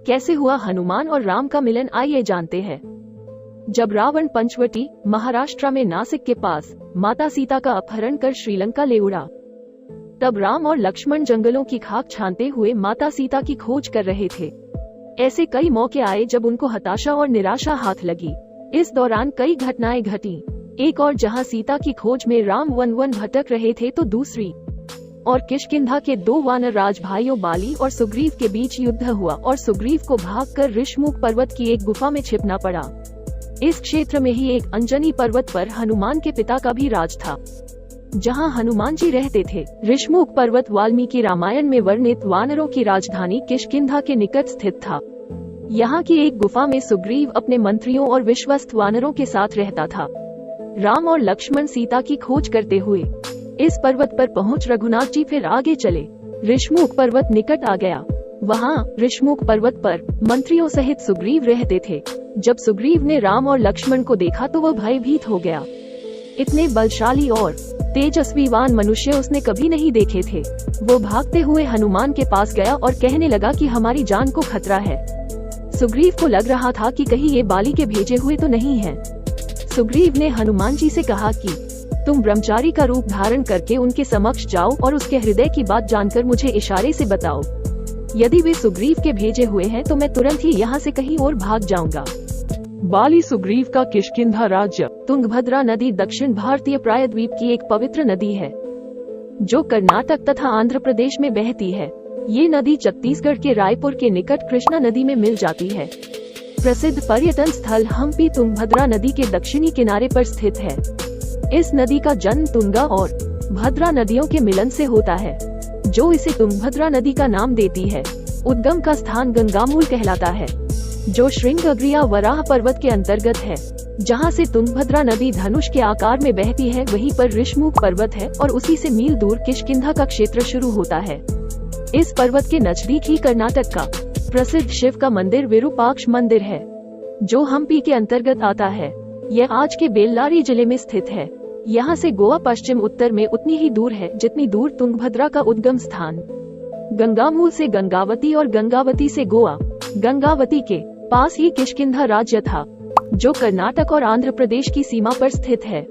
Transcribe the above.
कैसे हुआ हनुमान और राम का मिलन, आइए जानते हैं। जब रावण पंचवटी महाराष्ट्र में नासिक के पास माता सीता का अपहरण कर श्रीलंका ले उड़ा, तब राम और लक्ष्मण जंगलों की खाक छानते हुए माता सीता की खोज कर रहे थे। ऐसे कई मौके आए जब उनको हताशा और निराशा हाथ लगी। इस दौरान कई घटनाएं घटी। एक और जहां सीता की खोज में राम वन वन भटक रहे थे, तो दूसरी और किष्किंधा के दो वानर राज भाइयों बाली और सुग्रीव के बीच युद्ध हुआ और सुग्रीव को भागकर ऋषमुख पर्वत की एक गुफा में छिपना पड़ा। इस क्षेत्र में ही एक अंजनी पर्वत पर हनुमान के पिता का भी राज था, जहां हनुमान जी रहते थे। ऋषमुख पर्वत वाल्मीकि रामायण में वर्णित वानरों की राजधानी किष्किंधा के निकट स्थित था। यहाँ की एक गुफा में सुग्रीव अपने मंत्रियों और विश्वस्त वानरों के साथ रहता था। राम और लक्ष्मण सीता की खोज करते हुए इस पर्वत पर पहुँच रघुनाथ जी फिर आगे चले। ऋषमुख पर्वत निकट आ गया। वहाँ ऋषमुख पर्वत पर मंत्रियों सहित सुग्रीव रहते थे। जब सुग्रीव ने राम और लक्ष्मण को देखा तो वह भयभीत हो गया। इतने बलशाली और तेजस्वीवान मनुष्य उसने कभी नहीं देखे थे। वो भागते हुए हनुमान के पास गया और कहने लगा कि हमारी जान को खतरा है। सुग्रीव को लग रहा था कि कहीं ये बाली के भेजे हुए तो नहीं हैं। सुग्रीव ने हनुमान जी से कहा कि तुम ब्रह्मचारी का रूप धारण करके उनके समक्ष जाओ और उसके हृदय की बात जानकर मुझे इशारे से बताओ। यदि वे सुग्रीव के भेजे हुए हैं तो मैं तुरंत ही यहाँ से कहीं और भाग जाऊंगा। बाली सुग्रीव का किष्किंधा राज्य। तुंगभद्रा नदी दक्षिण भारतीय प्रायद्वीप की एक पवित्र नदी है, जो कर्नाटक तथा आंध्र प्रदेश में बहती है। ये नदी छत्तीसगढ़ के रायपुर के निकट कृष्णा नदी में मिल जाती है। प्रसिद्ध पर्यटन स्थल हम्पी तुंगभद्रा नदी के दक्षिणी किनारे पर स्थित है। इस नदी का जन्म तुंगा और भद्रा नदियों के मिलन से होता है, जो इसे तुंगभद्रा नदी का नाम देती है। उद्गम का स्थान गंगामूल कहलाता है, जो श्रृंगगिरिया वराह पर्वत के अंतर्गत है। जहां से तुंगभद्रा नदी धनुष के आकार में बहती है, वहीं पर ऋषमुख पर्वत है और उसी से मील दूर किष्किंधा का क्षेत्र शुरू होता है। इस पर्वत के नजदीक ही कर्नाटक का प्रसिद्ध शिव का मंदिर विरूपाक्ष मंदिर है, जो हम्पी के अंतर्गत आता है। यह आज के बेल्लारी जिले में स्थित है। यहाँ से गोवा पश्चिम उत्तर में उतनी ही दूर है जितनी दूर तुंगभद्रा का उद्गम स्थान। गंगामूल से गंगावती और गंगावती से गोवा। गंगावती के पास ही किष्किंधा राज्य था, जो कर्नाटक और आंध्र प्रदेश की सीमा पर स्थित है।